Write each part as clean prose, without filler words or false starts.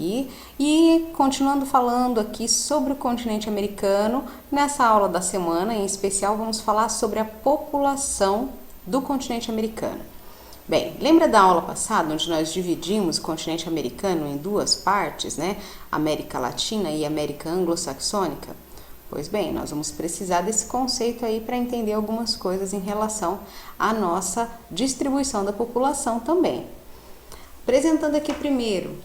aqui e continuando falando aqui sobre o continente americano. Nessa aula da semana, em especial, vamos falar sobre a população do continente americano. Bem, lembra da aula passada, onde nós dividimos o continente americano em duas partes, né? América Latina e América Anglo-Saxônica? Pois bem, nós vamos precisar desse conceito aí para entender algumas coisas em relação à nossa distribuição da população também. Apresentando aqui primeiro,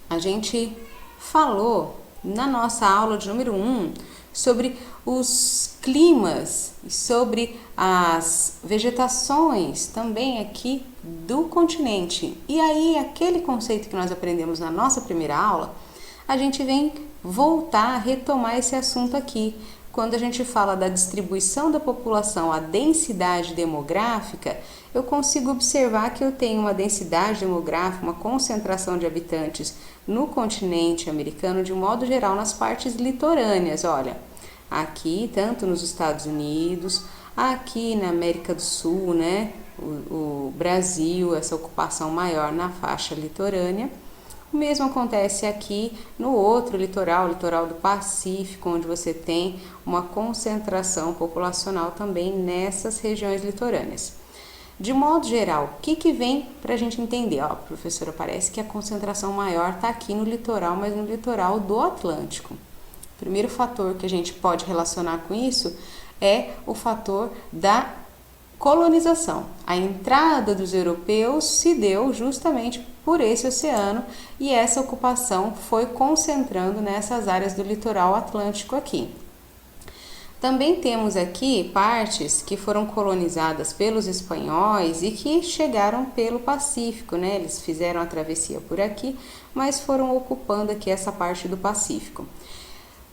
a gente falou na nossa aula de número 1 sobre os climas e sobre as vegetações também aqui do continente. E aí, aquele conceito que nós aprendemos na nossa primeira aula, a gente vem voltar a retomar esse assunto aqui. Quando a gente fala da distribuição da população, a densidade demográfica, eu consigo observar que eu tenho uma densidade demográfica, uma concentração de habitantes no continente americano, de modo geral, nas partes litorâneas. Olha, aqui, tanto nos Estados Unidos, aqui na América do Sul, né, o Brasil, essa ocupação maior na faixa litorânea. O mesmo acontece aqui no outro litoral, o litoral do Pacífico, onde você tem uma concentração populacional também nessas regiões litorâneas. De modo geral, o que vem para a gente entender? Ó, professora, parece que a concentração maior está aqui no litoral, mas no litoral do Atlântico. O primeiro fator que a gente pode relacionar com isso é o fator da colonização. A entrada dos europeus se deu justamente por esse oceano e essa ocupação foi concentrando nessas áreas do litoral atlântico aqui. Também temos aqui partes que foram colonizadas pelos espanhóis e que chegaram pelo Pacífico, né? Eles fizeram a travessia por aqui, mas foram ocupando aqui essa parte do Pacífico.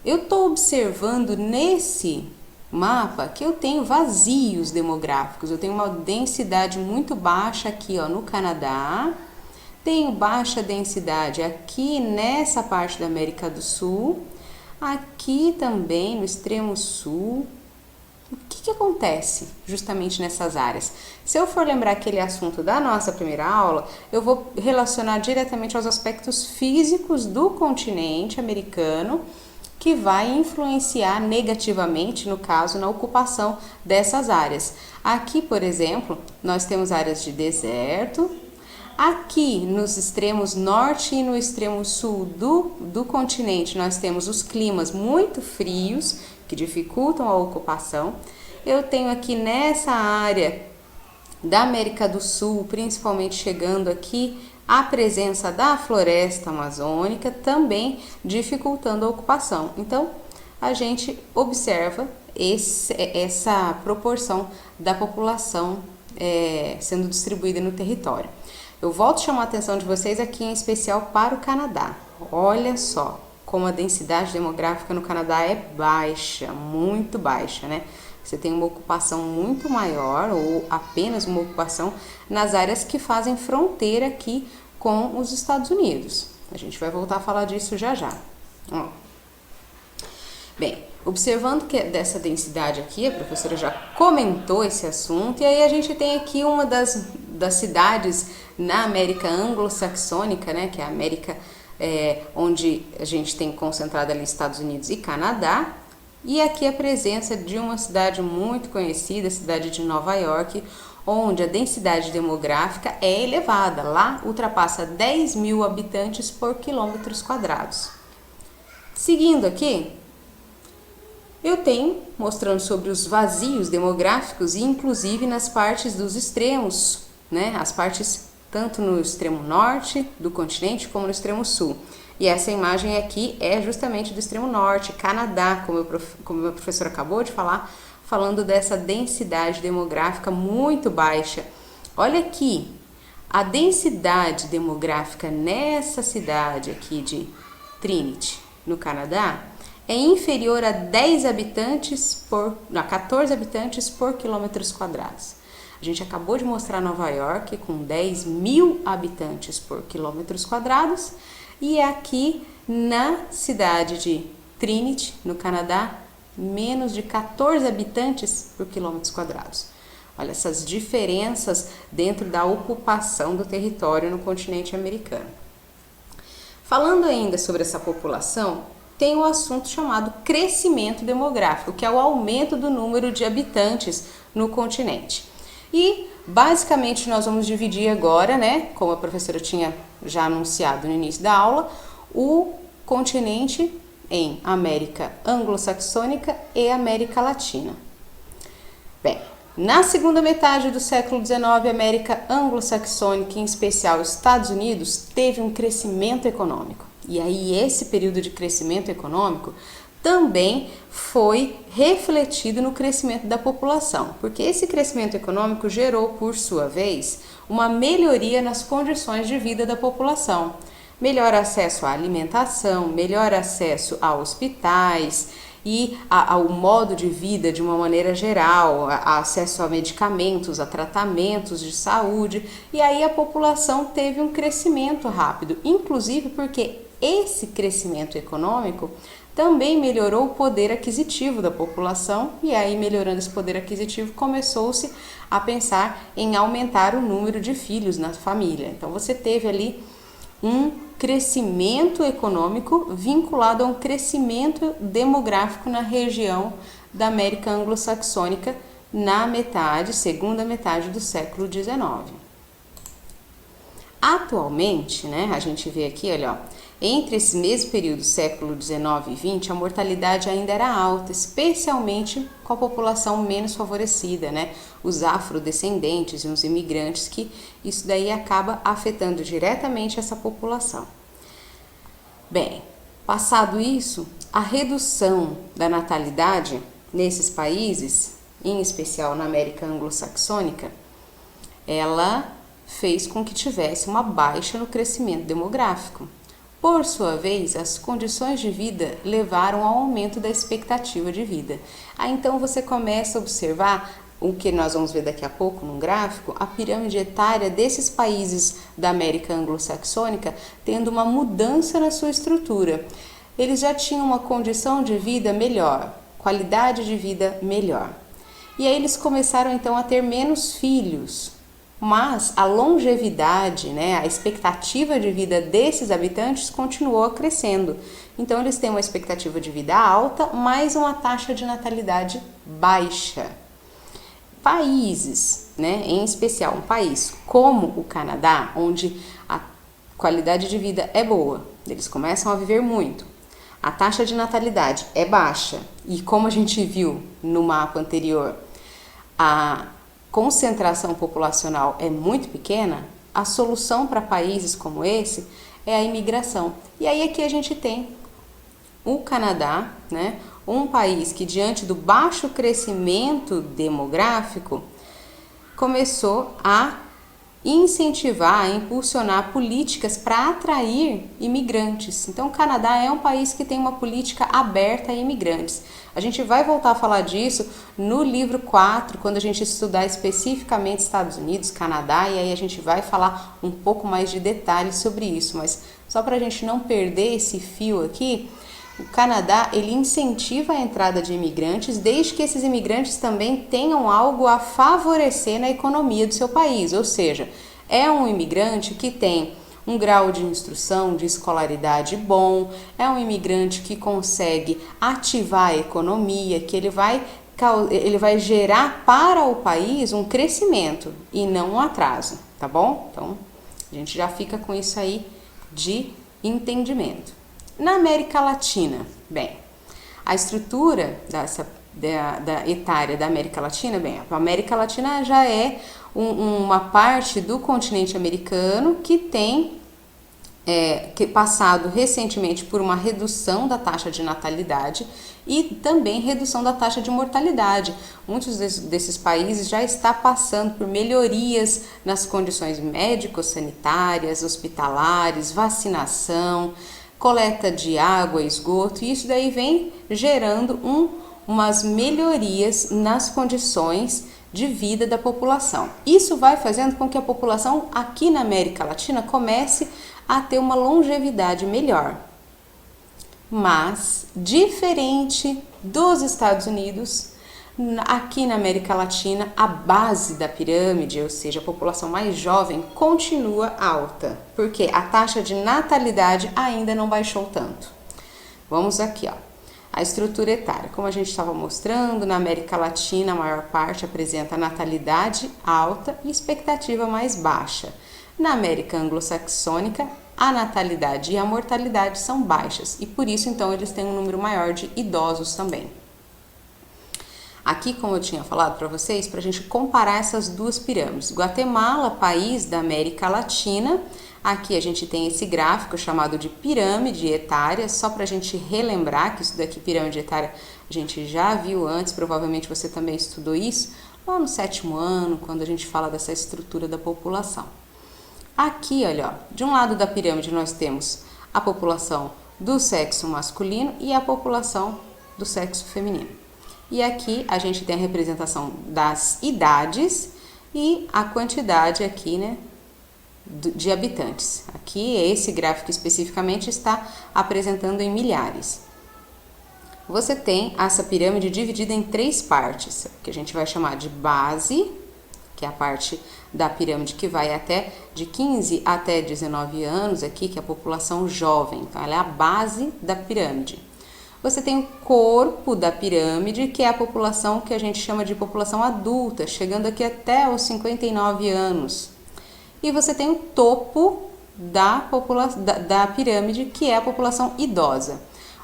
Eu estou observando nesse mapa que eu tenho vazios demográficos, eu tenho uma densidade muito baixa aqui, ó, no Canadá, tenho baixa densidade aqui nessa parte da América do Sul, aqui também no extremo sul. O que acontece justamente nessas áreas? Se eu for lembrar aquele assunto da nossa primeira aula, eu vou relacionar diretamente aos aspectos físicos do continente americano, que vai influenciar negativamente, no caso, na ocupação dessas áreas. Aqui, por exemplo, nós temos áreas de deserto. Aqui, nos extremos norte e no extremo sul do continente, nós temos os climas muito frios, que dificultam a ocupação. Eu tenho aqui nessa área da América do Sul, principalmente chegando aqui, a presença da floresta amazônica também dificultando a ocupação. Então, a gente observa essa proporção da população sendo distribuída no território. Eu volto a chamar a atenção de vocês aqui em especial para o Canadá. Olha só como a densidade demográfica no Canadá é baixa, muito baixa, né? Você tem uma ocupação muito maior ou apenas uma ocupação nas áreas que fazem fronteira aqui com os Estados Unidos. A gente vai voltar a falar disso já já. Ó. Bem, observando que dessa densidade aqui, a professora já comentou esse assunto, e aí a gente tem aqui uma das cidades na América Anglo-Saxônica, né, que é a América onde a gente tem concentrado ali Estados Unidos e Canadá, e aqui a presença de uma cidade muito conhecida, a cidade de Nova York, onde a densidade demográfica é elevada. Lá ultrapassa 10 mil habitantes por quilômetros quadrados. Seguindo aqui, eu tenho mostrando sobre os vazios demográficos, e inclusive nas partes dos extremos, né? As partes tanto no extremo norte do continente como no extremo sul. E essa imagem aqui é justamente do extremo norte, Canadá, como a minha professora acabou de falar, falando dessa densidade demográfica muito baixa. Olha aqui, a densidade demográfica nessa cidade aqui de Trinity, no Canadá, é inferior a 14 habitantes por quilômetros quadrados. A gente acabou de mostrar Nova York com 10 mil habitantes por quilômetros quadrados, e aqui na cidade de Trinity, no Canadá, menos de 14 habitantes por quilômetros quadrados. Olha essas diferenças dentro da ocupação do território no continente americano. Falando ainda sobre essa população, tem um assunto chamado crescimento demográfico, que é o aumento do número de habitantes no continente. E basicamente nós vamos dividir agora, né, como a professora tinha já anunciado no início da aula, o continente em América Anglo-Saxônica e América Latina. Bem, na segunda metade do século XIX, a América Anglo-Saxônica, em especial os Estados Unidos, teve um crescimento econômico. E aí esse período de crescimento econômico também foi refletido no crescimento da população, porque esse crescimento econômico gerou, por sua vez, uma melhoria nas condições de vida da população. Melhor acesso à alimentação, melhor acesso a hospitais e ao modo de vida de uma maneira geral, acesso a medicamentos, a tratamentos de saúde, e aí a população teve um crescimento rápido, inclusive porque esse crescimento econômico também melhorou o poder aquisitivo da população, e aí melhorando esse poder aquisitivo começou-se a pensar em aumentar o número de filhos na família. Então você teve ali um crescimento econômico vinculado a um crescimento demográfico na região da América Anglo-Saxônica na segunda metade do século XIX. Atualmente, né, a gente vê aqui, olha, entre esse mesmo período, século XIX e XX, a mortalidade ainda era alta, especialmente com a população menos favorecida, né? Os afrodescendentes e os imigrantes, que isso daí acaba afetando diretamente essa população. Bem, passado isso, a redução da natalidade nesses países, em especial na América Anglo-Saxônica, ela fez com que tivesse uma baixa no crescimento demográfico. Por sua vez, as condições de vida levaram ao aumento da expectativa de vida. Aí então você começa a observar o que nós vamos ver daqui a pouco no gráfico, a pirâmide etária desses países da América Anglo-Saxônica tendo uma mudança na sua estrutura. Eles já tinham uma condição de vida melhor, qualidade de vida melhor. E aí eles começaram então a ter menos filhos. Mas a longevidade, né, a expectativa de vida desses habitantes continuou crescendo. Então eles têm uma expectativa de vida alta, mas uma taxa de natalidade baixa. Países, né, em especial um país como o Canadá, onde a qualidade de vida é boa, eles começam a viver muito. A taxa de natalidade é baixa e, como a gente viu no mapa anterior, a concentração populacional é muito pequena, a solução para países como esse é a imigração. E aí aqui a gente tem o Canadá, né, um país que diante do baixo crescimento demográfico começou a incentivar, a impulsionar políticas para atrair imigrantes. Então o Canadá é um país que tem uma política aberta a imigrantes. A gente vai voltar a falar disso no livro 4, quando a gente estudar especificamente Estados Unidos, Canadá, e aí a gente vai falar um pouco mais de detalhes sobre isso, mas só para a gente não perder esse fio aqui, o Canadá ele incentiva a entrada de imigrantes, desde que esses imigrantes também tenham algo a favorecer na economia do seu país, ou seja, é um imigrante que tem um grau de instrução, de escolaridade bom, é um imigrante que consegue ativar a economia, que ele vai gerar para o país um crescimento e não um atraso, tá bom? Então, a gente já fica com isso aí de entendimento. Na América Latina, bem, a estrutura da etária da América Latina, bem, a América Latina já é uma parte do continente americano que tem passado recentemente por uma redução da taxa de natalidade e também redução da taxa de mortalidade. Muitos desses países já está passando por melhorias nas condições médico-sanitárias, hospitalares, vacinação, coleta de água, esgoto, e isso daí vem gerando umas melhorias nas condições de vida da população. Isso vai fazendo com que a população aqui na América Latina comece a ter uma longevidade melhor. Mas, diferente dos Estados Unidos, Aqui na América Latina, a base da pirâmide, ou seja, a população mais jovem, continua alta, porque a taxa de natalidade ainda não baixou tanto. Vamos aqui, ó. A estrutura etária, como a gente estava mostrando, na América Latina a maior parte apresenta natalidade alta e expectativa mais baixa. Na América anglo-saxônica, a natalidade e a mortalidade são baixas e por isso então eles têm um número maior de idosos também. Aqui, como eu tinha falado para vocês, para a gente comparar essas duas pirâmides. Guatemala, país da América Latina, aqui a gente tem esse gráfico chamado de pirâmide etária, só para a gente relembrar que isso daqui, pirâmide etária, a gente já viu antes, provavelmente você também estudou isso, lá no 7º ano, quando a gente fala dessa estrutura da população. Aqui, olha, ó, de um lado da pirâmide nós temos a população do sexo masculino e a população do sexo feminino. E aqui a gente tem a representação das idades e a quantidade aqui, né, de habitantes. Aqui, esse gráfico especificamente está apresentando em milhares. Você tem essa pirâmide dividida em 3 partes, que a gente vai chamar de base, que é a parte da pirâmide que vai até de 15 até 19 anos aqui, que é a população jovem. Então, ela é a base da pirâmide. Você tem o corpo da pirâmide, que é a população que a gente chama de população adulta, chegando aqui até os 59 anos. E você tem o topo da pirâmide, que é a população idosa.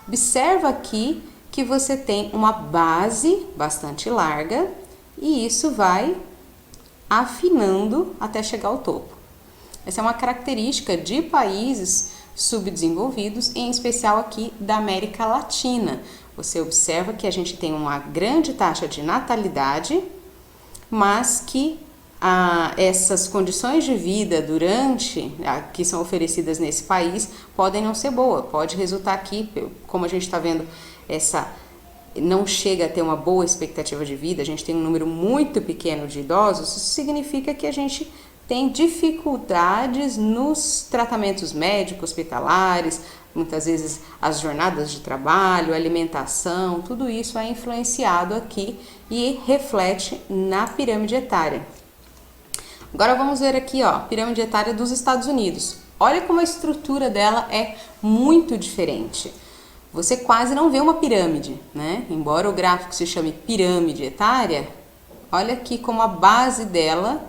Observa aqui que você tem uma base bastante larga e isso vai afinando até chegar ao topo. Essa é uma característica de países subdesenvolvidos, em especial aqui da América Latina. Você observa que a gente tem uma grande taxa de natalidade, mas que essas condições de vida que são oferecidas nesse país podem não ser boas. Pode resultar aqui, como a gente está vendo, não chega a ter uma boa expectativa de vida, a gente tem um número muito pequeno de idosos, isso significa que a gente tem dificuldades nos tratamentos médicos, hospitalares, muitas vezes as jornadas de trabalho, alimentação, tudo isso é influenciado aqui e reflete na pirâmide etária. Agora vamos ver aqui, ó, a pirâmide etária dos Estados Unidos. Olha como a estrutura dela é muito diferente. Você quase não vê uma pirâmide, né? Embora o gráfico se chame pirâmide etária, olha aqui como a base dela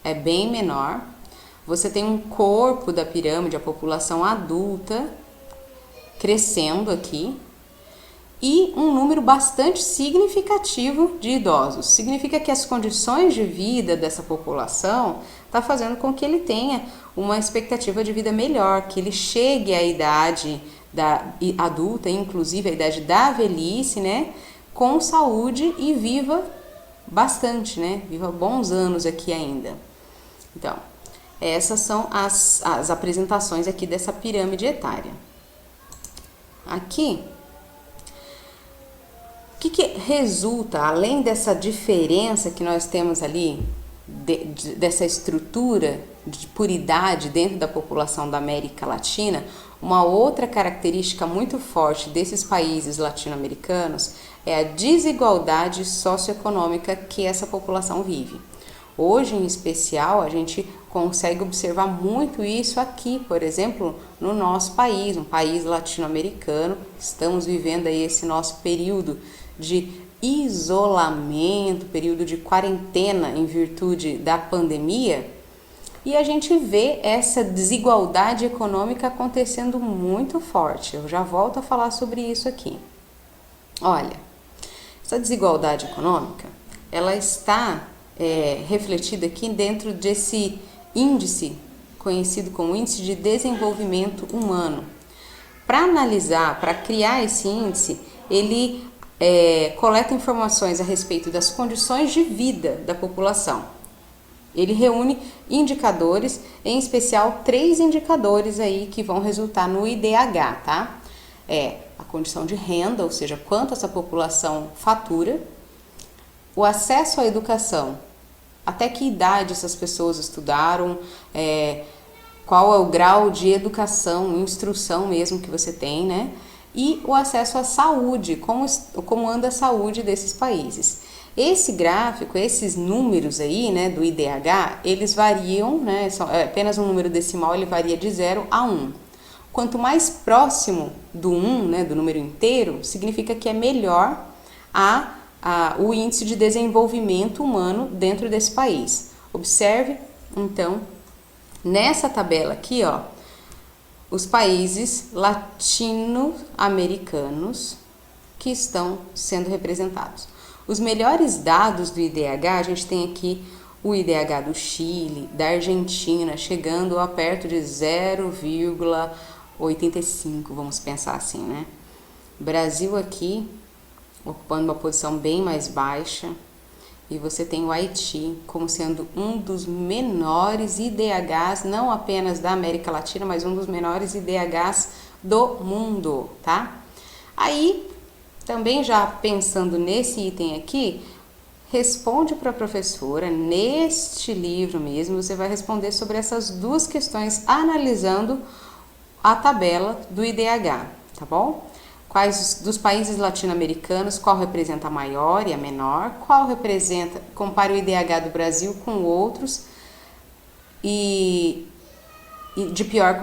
é bem menor. Você tem um corpo da pirâmide, a população adulta, crescendo aqui, e um número bastante significativo de idosos. Significa que as condições de vida dessa população está fazendo com que ele tenha uma expectativa de vida melhor, que ele chegue à idade adulta, inclusive a idade da velhice, né, com saúde e viva bastante, né, viva bons anos aqui ainda. Então, essas são as apresentações aqui dessa pirâmide etária. Aqui, o que resulta, além dessa diferença que nós temos ali, dessa estrutura por idade dentro da população da América Latina, uma outra característica muito forte desses países latino-americanos é a desigualdade socioeconômica que essa população vive. Hoje, em especial, a gente consegue observar muito isso aqui, por exemplo, no nosso país, um país latino-americano. Estamos vivendo aí esse nosso período de isolamento, período de quarentena em virtude da pandemia, e a gente vê essa desigualdade econômica acontecendo muito forte. Eu já volto a falar sobre isso aqui. Olha, essa desigualdade econômica, ela está refletida aqui dentro desse índice conhecido como Índice de Desenvolvimento Humano. Para analisar, para criar esse índice, ele coleta informações a respeito das condições de vida da população. Ele reúne indicadores, em especial 3 indicadores aí que vão resultar no IDH, tá? A condição de renda, ou seja, quanto essa população fatura, o acesso à educação, até que idade essas pessoas estudaram, qual é o grau de educação, instrução mesmo que você tem, né? e o acesso à saúde, como anda a saúde desses países. Esse gráfico, esses números aí, né, do IDH, eles variam, né, é apenas um número decimal, ele varia de 0 a 1. Quanto mais próximo do 1, né, do número inteiro, significa que é melhor o índice de desenvolvimento humano dentro desse país. Observe, então, nessa tabela aqui, ó, os países latino-americanos que estão sendo representados. Os melhores dados do IDH, a gente tem aqui o IDH do Chile, da Argentina, chegando a perto de 0,85, vamos pensar assim, né? Brasil aqui, ocupando uma posição bem mais baixa, e você tem o Haiti como sendo um dos menores IDHs, não apenas da América Latina, mas um dos menores IDHs do mundo, tá? Aí, também já pensando nesse item aqui, responde para a professora, neste livro mesmo, você vai responder sobre essas duas questões, analisando a tabela do IDH, tá bom? Quais dos países latino-americanos, qual representa a maior e a menor, qual representa, compare o IDH do Brasil com outros e de pior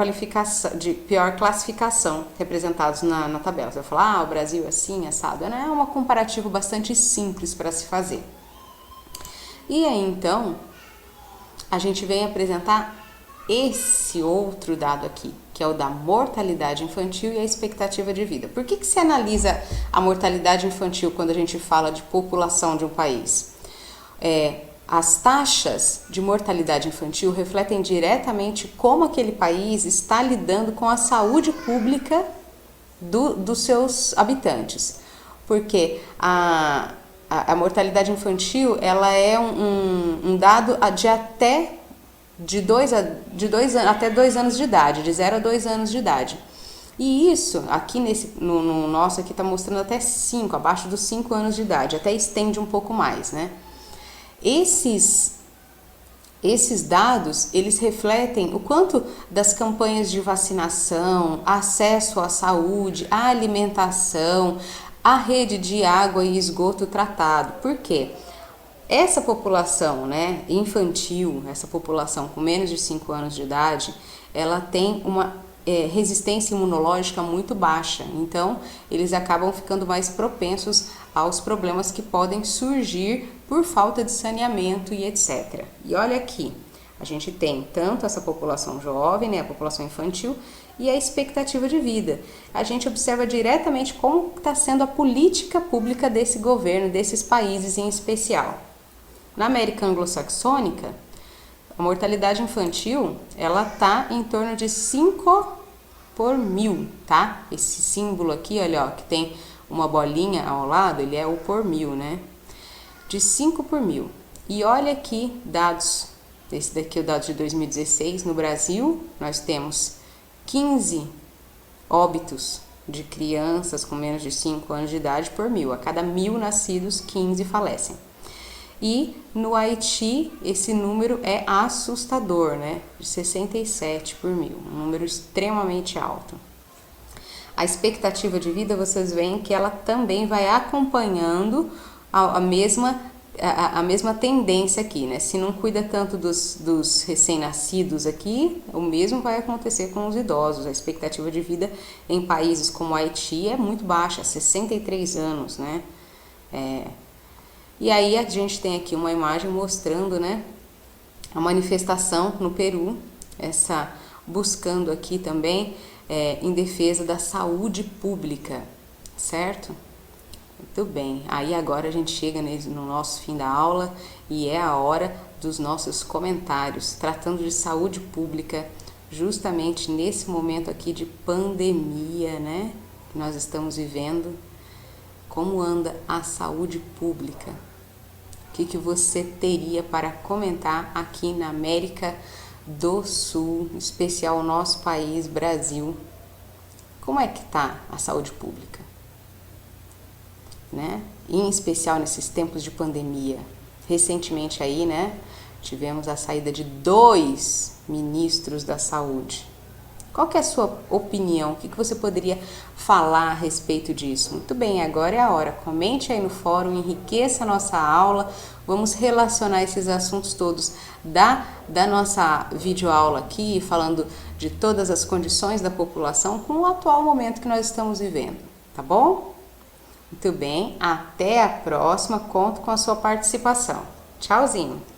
classificação representados na tabela. Você vai falar, o Brasil é assim, assado. É um comparativo bastante simples para se fazer. E aí, então, a gente vem apresentar esse outro dado aqui, que é o da mortalidade infantil e a expectativa de vida. Por que se analisa a mortalidade infantil quando a gente fala de população de um país? As taxas de mortalidade infantil refletem diretamente como aquele país está lidando com a saúde pública dos seus habitantes. Porque a mortalidade infantil, ela é um dado até 2 anos de idade, de 0 a 2 anos de idade. E isso, aqui no nosso aqui está mostrando até 5, abaixo dos 5 anos de idade, até estende um pouco mais, né? Esses dados, eles refletem o quanto das campanhas de vacinação, acesso à saúde, à alimentação, à rede de água e esgoto tratado. Por quê? Essa população, né, infantil, essa população com menos de 5 anos de idade, ela tem uma resistência imunológica muito baixa, então eles acabam ficando mais propensos aos problemas que podem surgir por falta de saneamento e etc. E olha aqui, a gente tem tanto essa população jovem, né, a população infantil, e a expectativa de vida. A gente observa diretamente como está sendo a política pública desse governo, desses países em especial. Na América Anglo-Saxônica, a mortalidade infantil, ela tá em torno de 5 por 1000, tá? Esse símbolo aqui, olha, ó, que tem uma bolinha ao lado, ele é o por 1000, né? De 5 por 1000. E olha aqui dados, esse daqui é o dado de 2016, no Brasil, nós temos 15 óbitos de crianças com menos de 5 anos de idade por 1000. A cada 1000 nascidos, 15 falecem. E no Haiti, esse número é assustador, né? De 67 por 1000, um número extremamente alto. A expectativa de vida, vocês veem que ela também vai acompanhando a mesma tendência aqui, né? Se não cuida tanto dos recém-nascidos aqui, o mesmo vai acontecer com os idosos. A expectativa de vida em países como o Haiti é muito baixa, 63 anos, né? E aí a gente tem aqui uma imagem mostrando, né, a manifestação no Peru, buscando aqui também em defesa da saúde pública, certo? Muito bem, aí agora a gente chega no nosso fim da aula e é a hora dos nossos comentários, tratando de saúde pública, justamente nesse momento aqui de pandemia, né, que nós estamos vivendo. Como anda a saúde pública? O que você teria para comentar aqui na América do Sul, em especial o nosso país, Brasil? Como é que está a saúde pública? Né? Em especial nesses tempos de pandemia. Recentemente aí, né, tivemos a saída de 2 ministros da saúde. Qual que é a sua opinião? O que você poderia falar a respeito disso? Muito bem, agora é a hora. Comente aí no fórum, enriqueça a nossa aula. Vamos relacionar esses assuntos todos da nossa videoaula aqui, falando de todas as condições da população com o atual momento que nós estamos vivendo, tá bom? Muito bem, até a próxima. Conto com a sua participação. Tchauzinho!